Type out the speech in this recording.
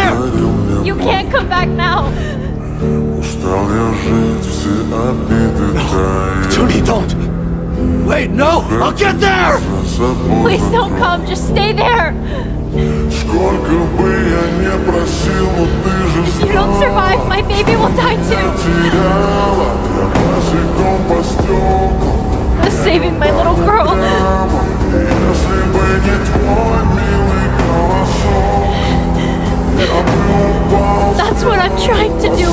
here! You can't come back now. Judy, don't! Wait, no! I'll get there! Please don't come. Just stay there. If you don't survive, my baby will die too. I'm saving my little girl. That's what I'm trying to do.